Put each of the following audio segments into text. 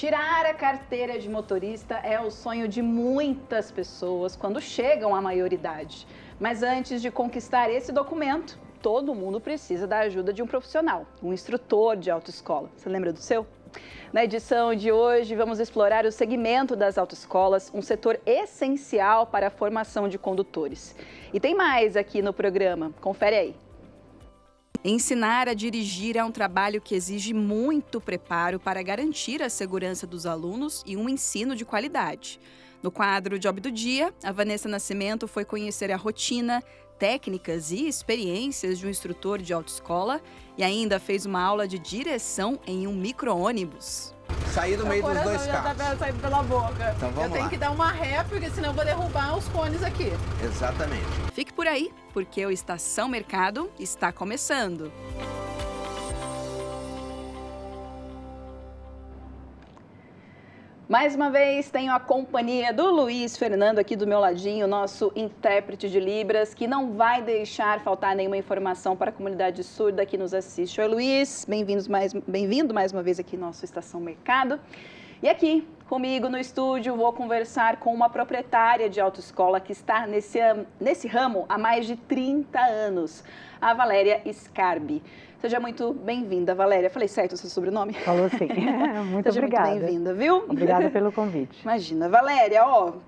Tirar a carteira de motorista é o sonho de muitas pessoas quando chegam à maioridade. Mas antes de conquistar esse documento, todo mundo precisa da ajuda de um profissional, um instrutor de autoescola. Você lembra do seu? Na edição de hoje, vamos explorar o segmento das autoescolas, um setor essencial para a formação de condutores. E tem mais aqui no programa, confere aí. Ensinar a dirigir é um trabalho que exige muito preparo para garantir a segurança dos alunos e um ensino de qualidade. No quadro Job do Dia, a Vanessa Nascimento foi conhecer a rotina, técnicas e experiências de um instrutor de autoescola e ainda fez uma aula de direção em um micro-ônibus. Sair do meio dos dois carros. Já tá saindo pela boca. Então vamos eu tenho lá. que dar uma ré, porque senão eu vou derrubar os cones aqui. Exatamente. Fique por aí, porque o Estação Mercado está começando. Mais uma vez, tenho a companhia do Luiz Fernando aqui do meu ladinho, nosso intérprete de Libras, que não vai deixar faltar nenhuma informação para a comunidade surda que nos assiste. Oi, Luiz, bem-vindo mais uma vez aqui no nosso Estação Mercado. E aqui, comigo no estúdio, vou conversar com uma proprietária de autoescola que está nesse ramo há mais de 30 anos, a Valéria Scarbi. Seja muito bem-vinda, Valéria. Falei certo o seu sobrenome? Falou sim. Muito obrigada. Seja muito bem-vinda, viu? Obrigada pelo convite. Imagina. Valéria,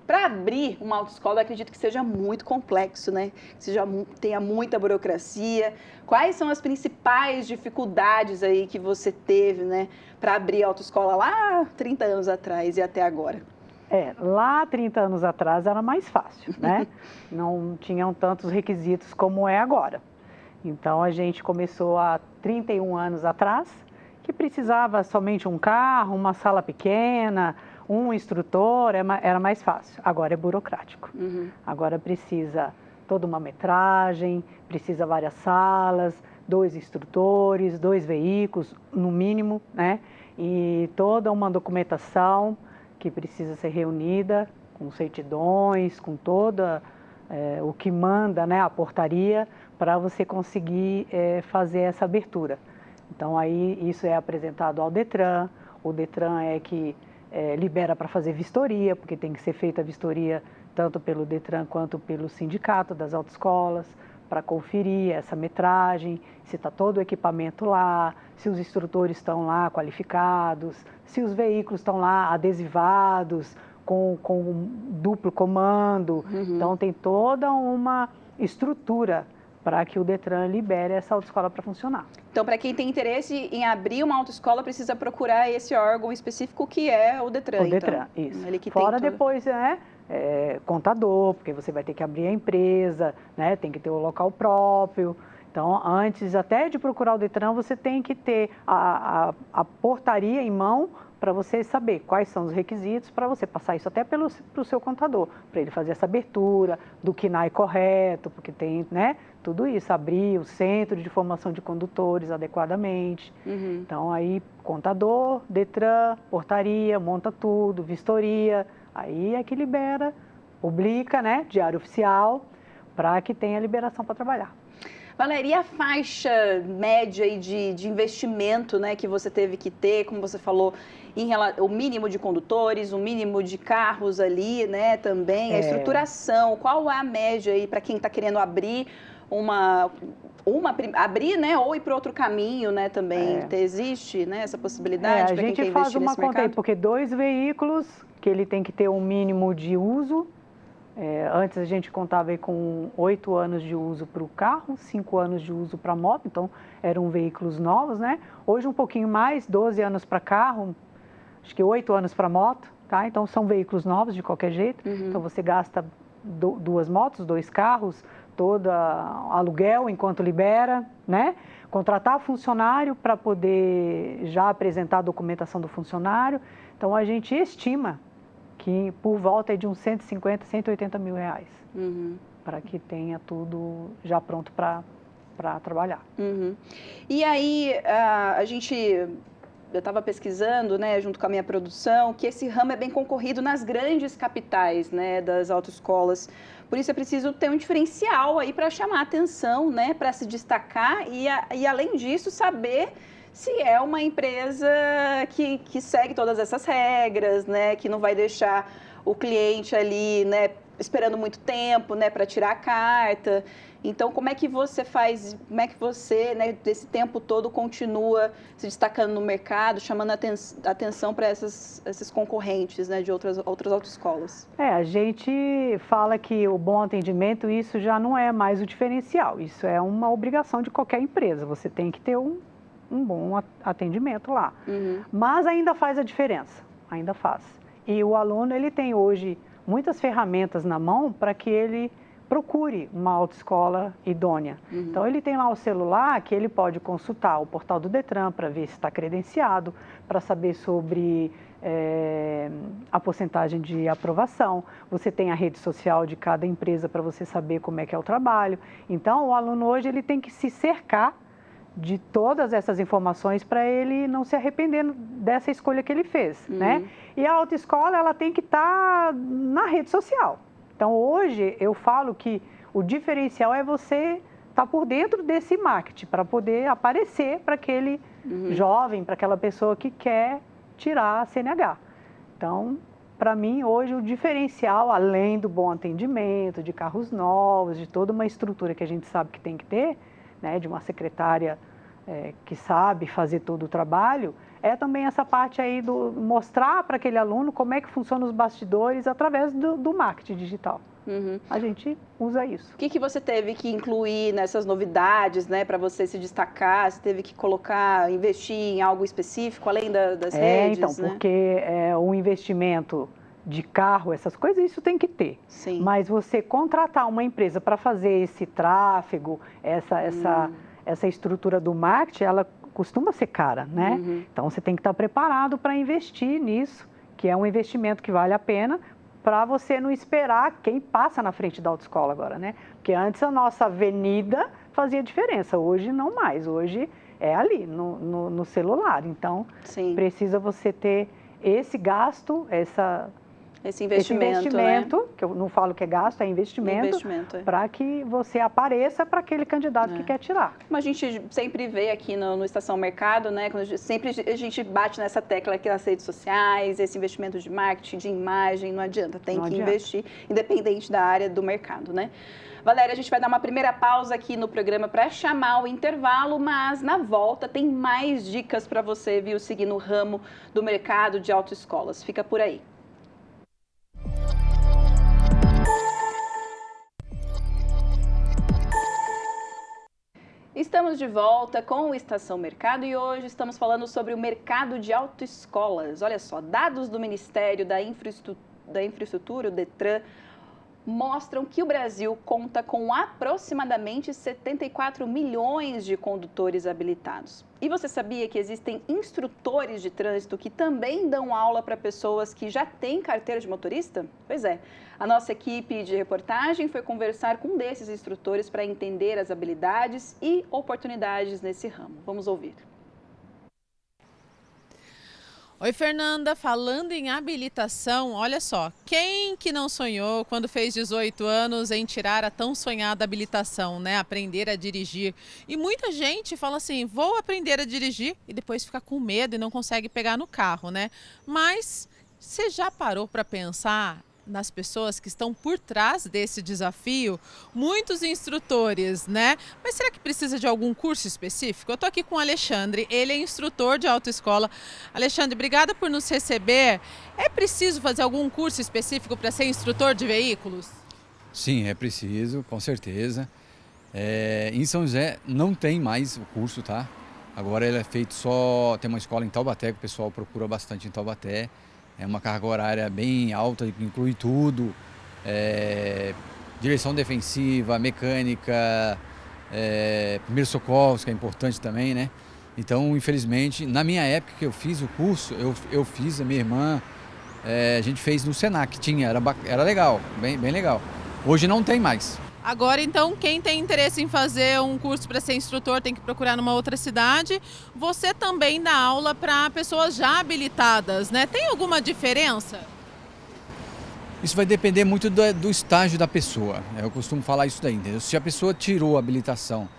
para abrir uma autoescola, eu acredito que seja muito complexo, né? Que tenha muita burocracia. Quais são as principais dificuldades aí que você teve, né, para abrir a autoescola lá 30 anos atrás e até agora? Lá 30 anos atrás era mais fácil, né? Não tinham tantos requisitos como é agora. Então, a gente começou há 31 anos atrás, que precisava somente um carro, uma sala pequena, um instrutor, era mais fácil. Agora é burocrático. Agora precisa toda uma metragem, precisa várias salas, 2 instrutores, 2 veículos, no mínimo, né? E toda uma documentação que precisa ser reunida, com certidões, com toda o que manda, né, a portaria, para você conseguir fazer essa abertura. Então, aí isso é apresentado ao Detran, o Detran é que libera para fazer vistoria, porque tem que ser feita a vistoria tanto pelo Detran quanto pelo sindicato das autoescolas, para conferir essa metragem, se está todo o equipamento lá, se os instrutores estão lá qualificados, se os veículos estão lá adesivados, com duplo comando. Então, tem toda uma estrutura para que o Detran libere essa autoescola para funcionar. Então, para quem tem interesse em abrir uma autoescola, precisa procurar esse órgão específico que é o Detran. O Detran, então. isso. Ele que Fora tem depois, né, contador, porque você vai ter que abrir a empresa, né, tem que ter o local próprio. Então, antes até de procurar o Detran, você tem que ter a portaria em mão para você saber quais são os requisitos, para você passar isso até para o seu contador, para ele fazer essa abertura do KNAI correto, porque tem, né, tudo isso, abrir o centro de formação de condutores adequadamente. Então, aí, contador, Detran, portaria, monta tudo, vistoria, aí é que libera, publica, né, diário oficial, para que tenha liberação para trabalhar. Valéria, e a faixa média aí de investimento, né, que você teve que ter, como você falou, o mínimo de condutores, o mínimo de carros ali, né, também, a estruturação, qual é a média aí para quem está querendo abrir abrir, né, ou ir para outro caminho, né, também, existe, né, essa possibilidade para quem quer investir nesse mercado? A gente faz uma conta aí, porque 2 veículos, que ele tem que ter um mínimo de uso. Antes a gente contava aí com 8 anos de uso para o carro, 5 anos de uso para a moto, então eram veículos novos, né? Hoje um pouquinho mais, 12 anos para carro, acho que 8 anos para moto, tá? Então são veículos novos de qualquer jeito, então você gasta 2 motos, 2 carros, todo aluguel enquanto libera, né? Contratar funcionário para poder já apresentar a documentação do funcionário, então a gente estima que por volta de uns 150, 180 mil reais, para que tenha tudo já pronto para trabalhar. E aí, eu estava pesquisando, né, junto com a minha produção, que esse ramo é bem concorrido nas grandes capitais, né, das autoescolas. Por isso é preciso ter um diferencial aí para chamar a atenção, né, para se destacar e além disso, saber se é uma empresa que segue todas essas regras, né? Que não vai deixar o cliente ali, né, esperando muito tempo, né, para tirar a carta. Então, como é que você faz, como é que você, né, desse tempo todo continua se destacando no mercado, chamando a atenção para esses concorrentes, né, de outras autoescolas? A gente fala que o bom atendimento, isso já não é mais o diferencial, isso é uma obrigação de qualquer empresa, você tem que ter um bom atendimento lá. Mas ainda faz a diferença, ainda faz. E o aluno, ele tem hoje muitas ferramentas na mão para que ele procure uma autoescola idônea. Então, ele tem lá o celular que ele pode consultar o portal do Detran para ver se está credenciado, para saber sobre a porcentagem de aprovação. Você tem a rede social de cada empresa para você saber como é que é o trabalho. Então, o aluno hoje ele tem que se cercar de todas essas informações para ele não se arrepender dessa escolha que ele fez, né? E a autoescola, ela tem que estar na rede social. Então, hoje, eu falo que o diferencial é você estar por dentro desse marketing, para poder aparecer para aquele jovem, para aquela pessoa que quer tirar a CNH. Então, para mim, hoje, o diferencial, além do bom atendimento, de carros novos, de toda uma estrutura que a gente sabe que tem que ter, né, de uma secretária que sabe fazer todo o trabalho, é também essa parte aí do mostrar para aquele aluno como é que funciona os bastidores através do marketing digital. A gente usa isso. O que você teve que incluir nessas novidades, né, para você se destacar? Você teve que investir em algo específico, além das redes? Então, né? Porque o investimento de carro, essas coisas, isso tem que ter. Sim. Mas você contratar uma empresa para fazer esse tráfego, essa estrutura do marketing, ela costuma ser cara, né? Então, você tem que estar preparado para investir nisso, que é um investimento que vale a pena, para você não esperar quem passa na frente da autoescola agora, né? Porque antes a nossa avenida fazia diferença, hoje não mais, hoje é ali, no celular. Então, precisa você ter esse gasto, esse investimento, né? Que eu não falo que é gasto, é investimento para que você apareça para aquele candidato que quer tirar. Como a gente sempre vê aqui no Estação Mercado, né? Sempre a gente bate nessa tecla aqui nas redes sociais, esse investimento de marketing, de imagem, não adianta, tem que investir, independente da área do mercado, né? Valéria, a gente vai dar uma primeira pausa aqui no programa para chamar o intervalo, mas na volta tem mais dicas para você, viu, seguir no ramo do mercado de autoescolas. Fica por aí. Estamos de volta com o Estação Mercado e hoje estamos falando sobre o mercado de autoescolas. Olha só, dados do Ministério da Infraestrutura, o Detran, mostram que o Brasil conta com aproximadamente 74 milhões de condutores habilitados. E você sabia que existem instrutores de trânsito que também dão aula para pessoas que já têm carteira de motorista? Pois é, a nossa equipe de reportagem foi conversar com um desses instrutores para entender as habilidades e oportunidades nesse ramo. Vamos ouvir. Oi, Fernanda, falando em habilitação, olha só, quem que não sonhou quando fez 18 anos em tirar a tão sonhada habilitação, né? Aprender a dirigir. E muita gente fala assim, vou aprender a dirigir e depois fica com medo e não consegue pegar no carro, né? Mas você já parou para pensar nas pessoas que estão por trás desse desafio? Muitos instrutores, né? Mas será que precisa de algum curso específico? Eu tô aqui com o Alexandre, ele é instrutor de autoescola. Alexandre, obrigada por nos receber. É preciso fazer algum curso específico para ser instrutor de veículos? Sim, é preciso, com certeza. Em São José não tem mais o curso, tá? Agora ele é feito só, tem uma escola em Taubaté, que o pessoal procura bastante em Taubaté. É uma carga horária bem alta, que inclui tudo, direção defensiva, mecânica, primeiros socorros, que é importante também, né? Então, infelizmente, na minha época que eu fiz o curso, eu fiz, a minha irmã, a gente fez no Senac, era legal, bem legal. Hoje não tem mais. Agora, então, quem tem interesse em fazer um curso para ser instrutor tem que procurar numa outra cidade. Você também dá aula para pessoas já habilitadas, né? Tem alguma diferença? Isso vai depender muito do estágio da pessoa. Eu costumo falar isso daí, entendeu? Se a pessoa tirou a habilitação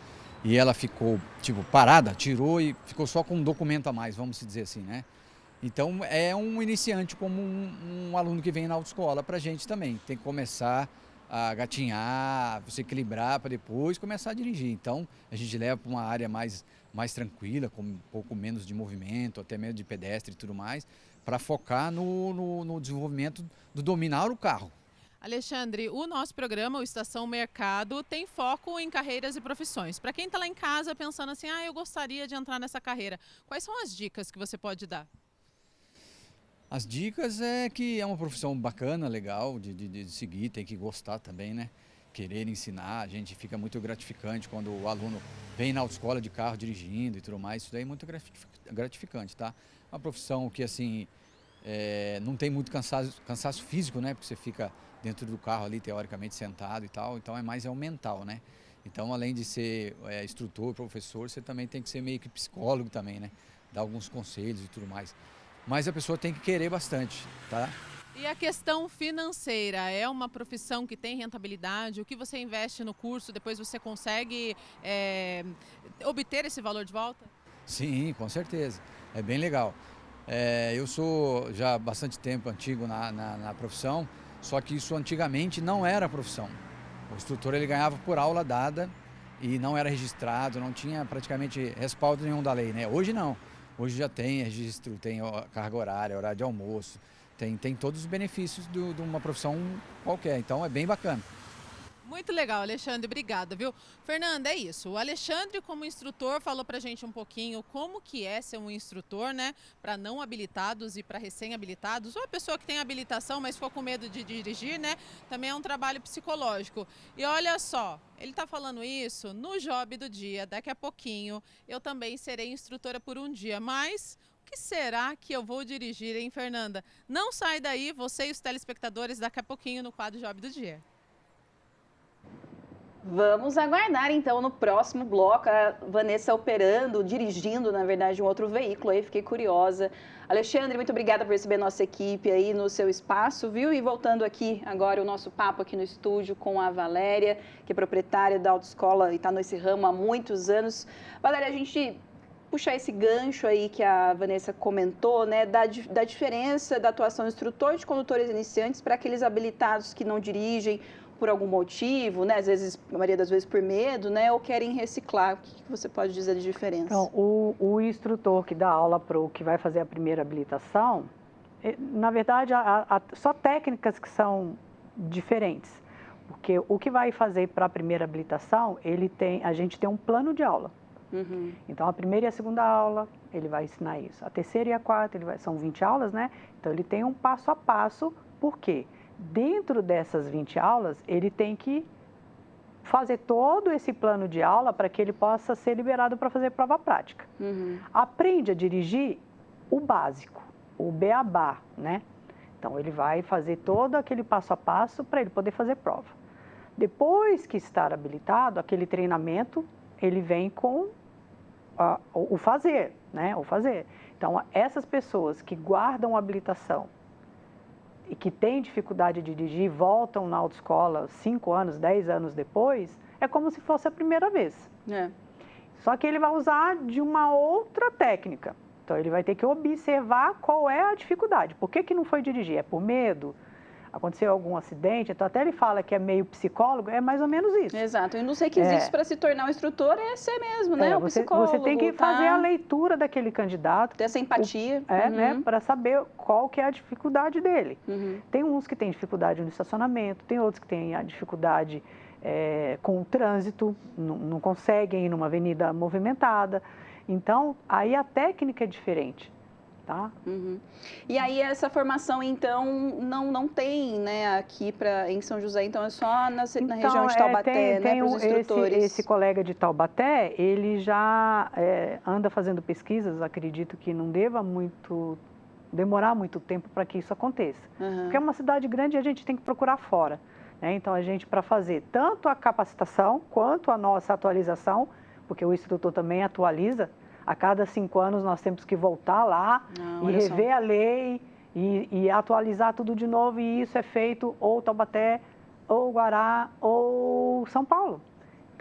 e ela ficou, tipo, parada, tirou e ficou só com um documento a mais, vamos dizer assim, né? Então, é um iniciante como um aluno que vem na autoescola para a gente também. Tem que começar a gatinhar, se equilibrar para depois começar a dirigir. Então, a gente leva para uma área mais tranquila, com um pouco menos de movimento, até mesmo de pedestre e tudo mais, para focar no desenvolvimento do dominar o carro. Alexandre, o nosso programa, o Estação Mercado, tem foco em carreiras e profissões. Para quem está lá em casa pensando assim, eu gostaria de entrar nessa carreira, quais são as dicas que você pode dar? As dicas é que é uma profissão bacana, legal de seguir, tem que gostar também, né? Querer ensinar, a gente fica muito gratificante quando o aluno vem na autoescola de carro dirigindo e tudo mais, isso daí é muito gratificante, tá? Uma profissão que, assim, não tem muito cansaço físico, né? Porque você fica dentro do carro ali, teoricamente, sentado e tal, então é o mental, né? Então, além de ser instrutor, professor, você também tem que ser meio que psicólogo também, né? Dar alguns conselhos e tudo mais. Mas a pessoa tem que querer bastante, tá? E a questão financeira, é uma profissão que tem rentabilidade? O que você investe no curso, depois você consegue obter esse valor de volta? Sim, com certeza. É bem legal. Eu sou já há bastante tempo antigo na profissão, só que isso antigamente não era profissão. O instrutor ele ganhava por aula dada e não era registrado, não tinha praticamente respaldo nenhum da lei, né? Hoje não. Hoje já tem registro, tem carga horária, horário de almoço, tem todos os benefícios de uma profissão qualquer, então é bem bacana. Muito legal, Alexandre, obrigada, viu? Fernanda, é isso. O Alexandre, como instrutor, falou pra gente um pouquinho como que é ser um instrutor, né? Para não habilitados e para recém-habilitados, ou a pessoa que tem habilitação, mas ficou com medo de dirigir, né? Também é um trabalho psicológico. E olha só, ele tá falando isso no Job do Dia. Daqui a pouquinho eu também serei instrutora por um dia, mas o que será que eu vou dirigir, hein, Fernanda? Não sai daí, você e os telespectadores, daqui a pouquinho no quadro Job do Dia. Vamos aguardar, então, no próximo bloco, a Vanessa operando, dirigindo, na verdade, um outro veículo aí, fiquei curiosa. Alexandre, muito obrigada por receber nossa equipe aí no seu espaço, viu? E voltando aqui agora o nosso papo aqui no estúdio com a Valéria, que é proprietária da autoescola e está nesse ramo há muitos anos. Valéria, a gente puxar esse gancho aí que a Vanessa comentou, né, da diferença da atuação instrutor de condutores iniciantes para aqueles habilitados que não dirigem por algum motivo, né? Às vezes, a maioria das vezes por medo, né? Ou querem reciclar. O que você pode dizer de diferença? Então, o instrutor que dá aula para o que vai fazer a primeira habilitação, na verdade, só técnicas que são diferentes. Porque o que vai fazer para a primeira habilitação, a gente tem um plano de aula. Uhum. Então, a primeira e a segunda aula, ele vai ensinar isso. A terceira e a quarta, são 20 aulas, né? Então, ele tem um passo a passo. Por quê? Dentro dessas 20 aulas, ele tem que fazer todo esse plano de aula para que ele possa ser liberado para fazer prova prática. Uhum. Aprende a dirigir o básico, o beabá, né? Então, ele vai fazer todo aquele passo a passo para ele poder fazer prova. Depois que estar habilitado, aquele treinamento, ele vem com o fazer, né? O fazer. Então, essas pessoas que guardam a habilitação e que têm dificuldade de dirigir, voltam na autoescola 5 anos, 10 anos depois, é como se fosse a primeira vez. É. Só que ele vai usar de uma outra técnica. Então, ele vai ter que observar qual é a dificuldade. Por que não foi dirigir? É por medo? Aconteceu algum acidente? Então, até ele fala que é meio psicólogo, é mais ou menos isso. Exato. E nos requisitos para se tornar um instrutor é ser mesmo, né? O psicólogo. Você tem que fazer a leitura daquele candidato. Ter essa empatia. Né? Para saber qual que é a dificuldade dele. Uhum. Tem uns que têm dificuldade no estacionamento, tem outros que têm a dificuldade com o trânsito, não conseguem ir numa avenida movimentada. Então, aí a técnica é diferente. Tá? Uhum. E aí essa formação, então, não tem, né, aqui em São José, então é só na região de Taubaté, né, para os instrutores. Esse colega de Taubaté, ele já anda fazendo pesquisas, acredito que não deva demorar muito tempo para que isso aconteça. Uhum. Porque é uma cidade grande e a gente tem que procurar fora. Né? Então, a gente, para fazer tanto a capacitação quanto a nossa atualização, porque o instrutor também atualiza, a cada 5 anos nós temos que voltar lá e rever a lei e atualizar tudo de novo. E isso é feito ou Taubaté, ou Guará, ou São Paulo.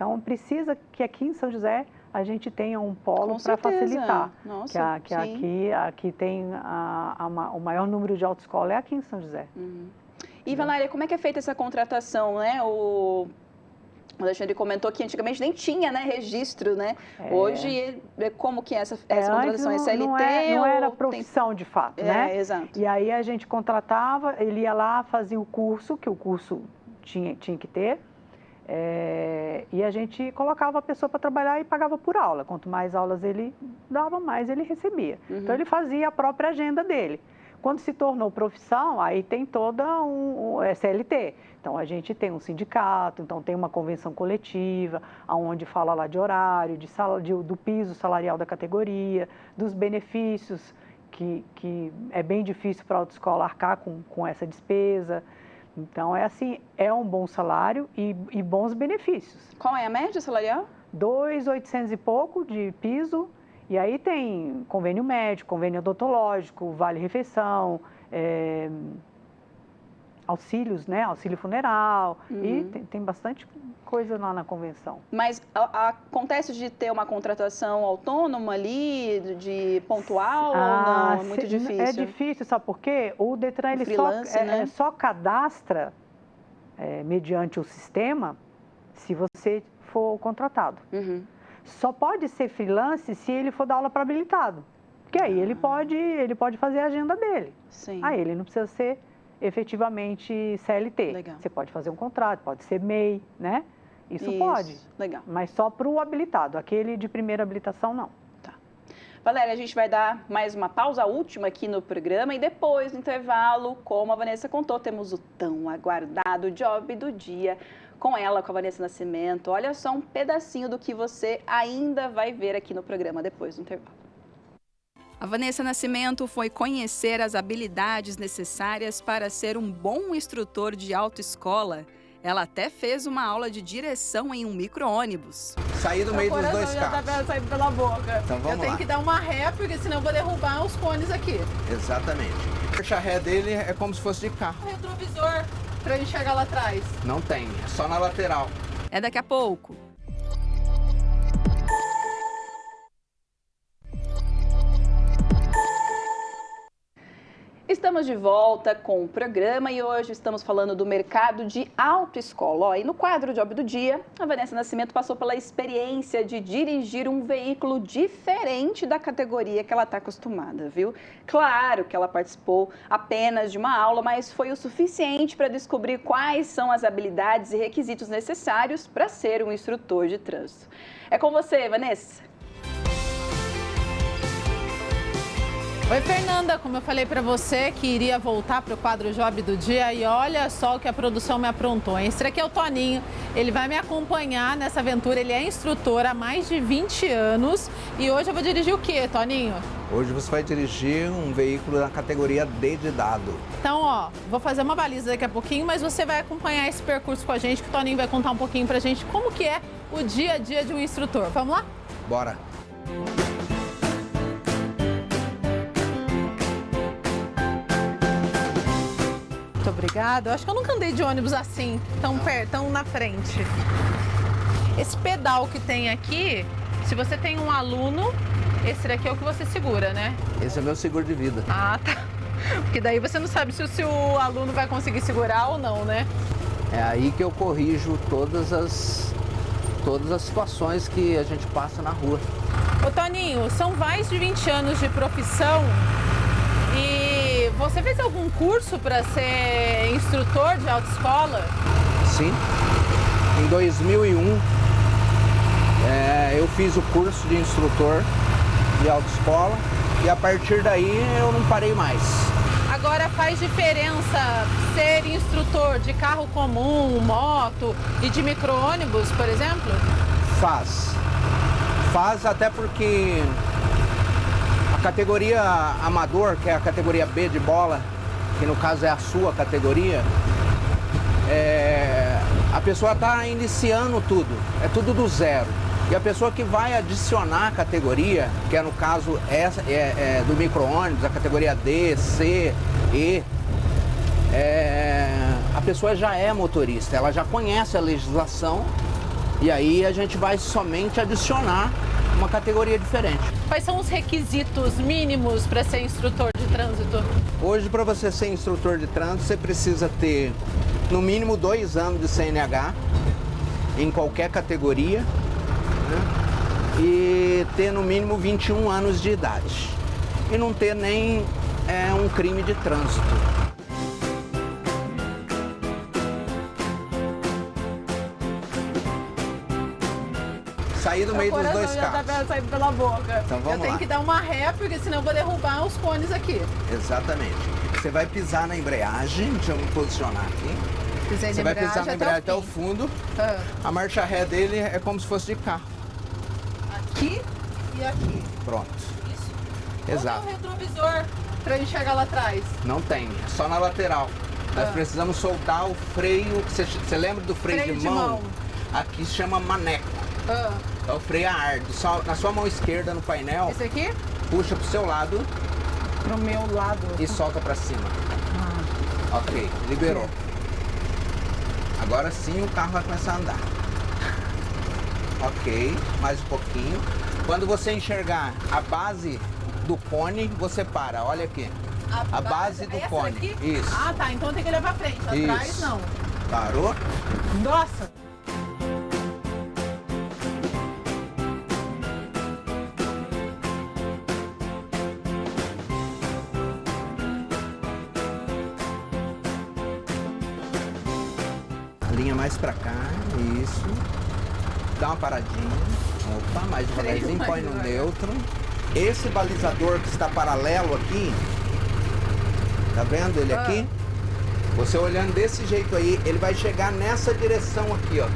Então, precisa que aqui em São José a gente tenha um polo para facilitar. Nossa, que aqui tem o maior número de autoescola é aqui em São José. E, Valéria, como é que é feita essa contratação, né? O Alexandre comentou que antigamente nem tinha, né, registro, né? Hoje, como que é essa contratação? É CLT? Não era profissão de fato, né? Exato. E aí a gente contratava, ele ia lá, fazia o curso, que o curso tinha que ter, e a gente colocava a pessoa para trabalhar e pagava por aula. Quanto mais aulas ele dava, mais ele recebia. Então, ele fazia a própria agenda dele. Quando se tornou profissão, aí tem toda CLT. Então, a gente tem um sindicato, então tem uma convenção coletiva, onde fala lá de horário, do piso salarial da categoria, dos benefícios, que é bem difícil para a autoescola arcar com essa despesa. Então, é assim, é um bom salário e bons benefícios. Qual é a média salarial? 2.800 e pouco de piso. E aí tem convênio médico, convênio odontológico, vale-refeição, auxílios, né? Auxílio funeral, e tem bastante coisa lá na convenção. Mas acontece de ter uma contratação autônoma ali, de pontual ou não? É muito difícil? É difícil, sabe por quê? O Detran ele só cadastra mediante o sistema se você for contratado. Só pode ser freelance se ele for dar aula para habilitado. Porque aí ele pode fazer a agenda dele. Sim. Aí ele não precisa ser efetivamente CLT. Legal. Você pode fazer um contrato, pode ser MEI, né? Isso pode. Legal. Mas só para o habilitado. Aquele de primeira habilitação, não. Tá. Valéria, a gente vai dar mais uma pausa última aqui no programa e depois, no intervalo, como a Vanessa contou, temos o tão aguardado Job do Dia com ela, com a Vanessa Nascimento. Olha só um pedacinho do que você ainda vai ver aqui no programa depois do intervalo. A Vanessa Nascimento foi conhecer as habilidades necessárias para ser um bom instrutor de autoescola. Ela até fez uma aula de direção em um micro-ônibus. Saí do meio dos dois carros. Já tá saindo pela boca. Então vamos lá. Eu tenho que dar uma ré, porque senão eu vou derrubar os cones aqui. Exatamente. O marcha-ré dele é como se fosse de carro. O retrovisor, pra eu enxergar lá atrás. Não tem, é só na lateral. É daqui a pouco. Estamos de volta com o programa e hoje estamos falando do mercado de autoescola. E no quadro Job do Dia, a Vanessa Nascimento passou pela experiência de dirigir um veículo diferente da categoria que ela está acostumada, viu? Claro que ela participou apenas de uma aula, mas foi o suficiente para descobrir quais são as habilidades e requisitos necessários para ser um instrutor de trânsito. É com você, Vanessa. Oi, Fernanda, como eu falei para você que iria voltar para o quadro Job do Dia e olha só o que a produção me aprontou. Esse aqui é o Toninho, ele vai me acompanhar nessa aventura, ele é instrutor há mais de 20 anos e hoje eu vou dirigir o quê, Toninho? Hoje você vai dirigir um veículo da categoria D de dado. Então, ó, vou fazer uma baliza daqui a pouquinho, mas você vai acompanhar esse percurso com a gente, que o Toninho vai contar um pouquinho pra gente como que é o dia a dia de um instrutor. Vamos lá? Bora! Muito obrigada. Eu acho que eu nunca andei de ônibus assim, tão perto, tão na frente. Esse pedal que tem aqui, se você tem um aluno, esse daqui é o que você segura, né? Esse é meu seguro de vida. Ah, tá. Porque daí você não sabe se o seu aluno vai conseguir segurar ou não, né? É aí que eu corrijo todas as situações que a gente passa na rua. Ô, Toninho, são mais de 20 anos de profissão e você fez algum curso para ser instrutor de autoescola? Sim. Em 2001, eu fiz o curso de instrutor de autoescola e a partir daí eu não parei mais. Agora faz diferença ser instrutor de carro comum, moto e de micro-ônibus, por exemplo? Faz. Faz até porque a categoria amador, que é a categoria B de bola, que no caso é a sua categoria, a pessoa está iniciando tudo, é tudo do zero. E a pessoa que vai adicionar a categoria, que é no caso do micro-ônibus, a categoria D, C, E, a pessoa já é motorista, ela já conhece a legislação E aí a gente vai somente adicionar uma categoria diferente. Quais são os requisitos mínimos para ser instrutor de trânsito? Hoje, para você ser instrutor de trânsito, você precisa ter no mínimo 2 anos de CNH em qualquer categoria, né? E ter no mínimo 21 anos de idade. E não ter nem um crime de trânsito. Sair do meio dos dois carros. Tá saindo pela boca. Então vamos eu tenho lá. que dar uma ré, porque senão eu vou derrubar os cones aqui. Exatamente. Você vai pisar na embreagem, deixa eu me posicionar aqui. Pisei Você vai pisar na embreagem até o fundo. A marcha ré dele é como se fosse de carro. Aqui e aqui. Pronto. Isso. Exato. Onde é o retrovisor para enxergar lá atrás? Não tem, é só na lateral. Nós precisamos soltar o freio. Você lembra do freio de mão? Aqui se chama maneco. É o freio a ar. Na sua mão esquerda no painel, Esse aqui? puxa pro seu lado Pro meu lado. e solta pra cima. Ok, liberou. Agora sim o carro vai começar a andar. Ok, mais um pouquinho. Quando você enxergar a base do cone, você para. Olha aqui. A base do essa cone. Daqui? Isso. Ah, tá. Então tem que levar pra frente. Atrás, Isso. não. Parou? Nossa! Linha mais pra cá, isso. Dá uma paradinha. Opa, mais devagarzinho, põe no neutro. Esse balizador que está paralelo aqui, tá vendo ele aqui? Você olhando desse jeito aí, ele vai chegar nessa direção aqui, ó.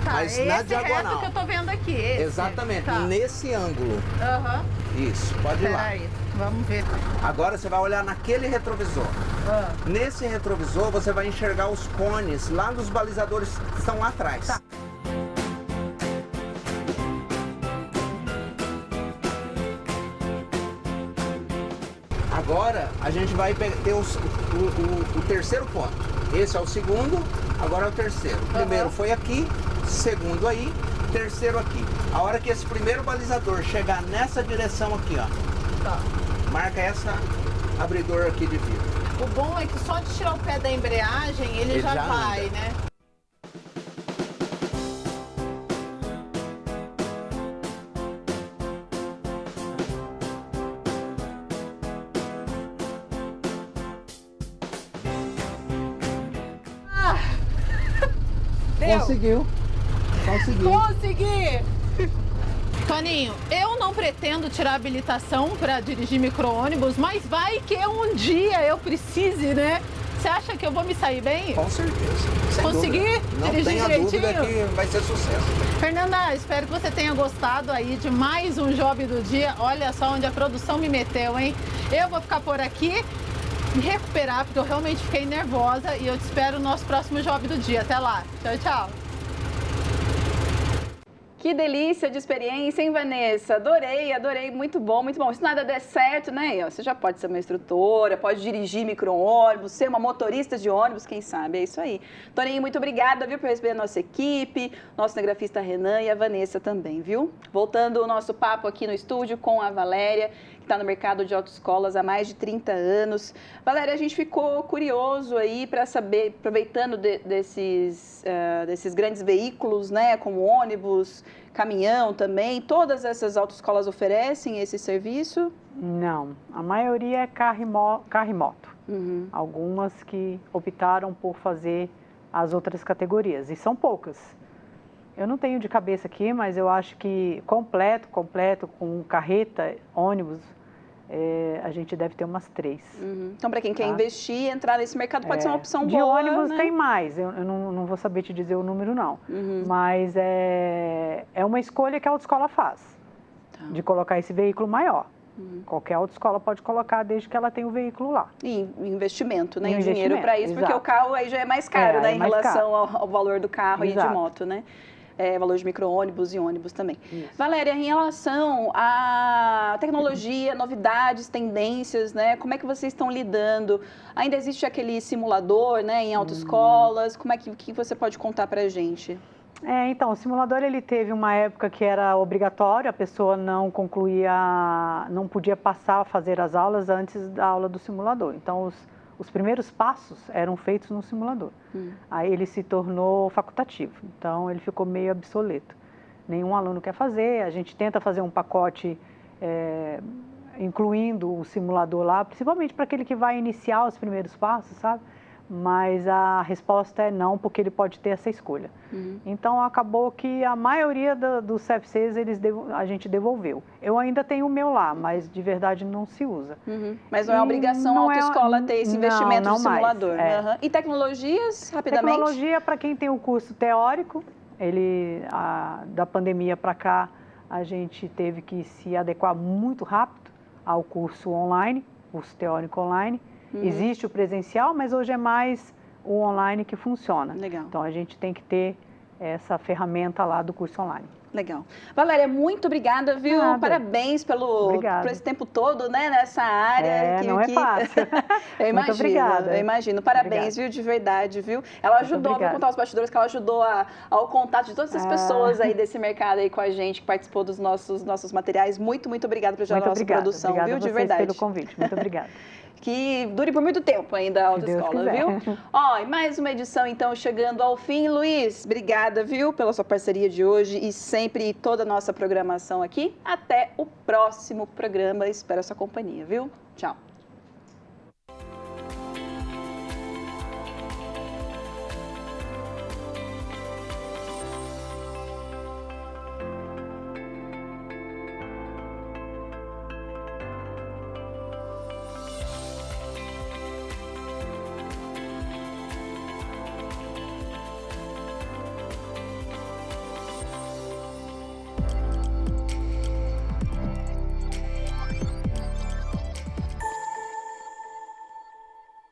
Tá, mas esse na diagonal. reto que eu tô vendo aqui. Esse. Exatamente, Tá. nesse ângulo. Aham. Isso, pode ir lá. Peraí, vamos ver. Agora você vai olhar naquele retrovisor. Nesse retrovisor você vai enxergar os cones lá dos balizadores que estão lá atrás. Tá. Agora a gente vai ter o terceiro ponto. Esse é o segundo, agora é o terceiro. O primeiro foi aqui, segundo aí, terceiro aqui. A hora que esse primeiro balizador chegar nessa direção aqui, ó, Tá. marca essa abridor aqui de vidro. O bom é que só de tirar o pé da embreagem, ele já vai, anda. né? Ah! Deu. Conseguiu. Consegui! Toninho, eu não pretendo tirar habilitação para dirigir micro-ônibus, mas vai que um dia eu precise, né? Você acha que eu vou me sair bem? Com certeza. Sem Consegui dúvida. Não dirigir tenha dúvida direitinho? que vai ser sucesso. Fernanda, espero que você tenha gostado aí de mais um Job do Dia. Olha só onde a produção me meteu, hein? Eu vou ficar por aqui, me recuperar, porque eu realmente fiquei nervosa e eu te espero no nosso próximo Job do Dia. Até lá. Tchau, tchau. Que delícia de experiência, hein, Vanessa? Adorei, adorei, muito bom, muito bom. Se nada der certo, né, você já pode ser uma instrutora, pode dirigir micro-ônibus, ser uma motorista de ônibus, quem sabe, é isso aí. Toninho, muito obrigada, viu, por receber a nossa equipe, nosso cinegrafista Renan e a Vanessa também, viu? Voltando o nosso papo aqui no estúdio com a Valéria, que está no mercado de autoescolas há mais de 30 anos. Valéria, a gente ficou curioso aí para saber, aproveitando desses grandes veículos, né, como ônibus, caminhão também, todas essas autoescolas oferecem esse serviço? Não, a maioria é carro e moto. Algumas que optaram por fazer as outras categorias, e são poucas. Eu não tenho de cabeça aqui, mas eu acho que completo, com carreta, ônibus, a gente deve ter umas 3. Então, para quem quer investir, entrar nesse mercado pode ser uma opção de boa, ônibus, né? tem mais, eu não vou saber te dizer o número não, mas é uma escolha que a autoescola faz, de colocar esse veículo maior. Qualquer autoescola pode colocar desde que ela tenha o veículo lá. E investimento, né? E Em dinheiro para isso, porque exato. o carro aí já é mais caro, né? É Em mais relação ao valor do carro e de Exato. moto, né? Valor de micro-ônibus e ônibus também. Isso. Valéria, em relação à tecnologia, novidades, tendências, né? Como é que vocês estão lidando? Ainda existe aquele simulador, né? Em autoescolas? Como é que você pode contar pra gente? Então, o simulador ele teve uma época que era obrigatório, a pessoa não podia passar a fazer as aulas antes da aula do simulador. Então, os primeiros passos eram feitos no simulador. Aí ele se tornou facultativo, então ele ficou meio obsoleto. Nenhum aluno quer fazer, a gente tenta fazer um pacote incluindo o simulador lá, principalmente para aquele que vai iniciar os primeiros passos, sabe? Mas a resposta é não, porque ele pode ter essa escolha. Então, acabou que a maioria dos CFCs a gente devolveu. Eu ainda tenho o meu lá, mas de verdade não se usa. Mas não é obrigação a autoescola ter esse investimento no simulador. E tecnologias, rapidamente? Tecnologia, para quem tem o curso teórico, da pandemia para cá, a gente teve que se adequar muito rápido ao curso online, curso teórico online. Existe o presencial, mas hoje é mais o online que funciona. Legal. Então, a gente tem que ter essa ferramenta lá do curso online. Legal. Valéria, muito obrigada, viu? Nada. Parabéns por esse tempo todo, né, nessa área. Não é fácil. Eu imagino, muito obrigada. Eu imagino. Parabéns, viu, de verdade, viu? Ela ajudou, vou contar os bastidores, que ela ajudou ao contato de todas as pessoas aí desse mercado aí com a gente, que participou dos nossos materiais. Muito obrigada pela nossa produção, obrigada viu? De verdade. Pelo convite. Muito obrigada. Que dure por muito tempo ainda a autoescola, viu? E mais uma edição, então, chegando ao fim. Luiz, obrigada, viu, pela sua parceria de hoje e sempre toda a nossa programação aqui. Até o próximo programa. Espero a sua companhia, viu? Tchau.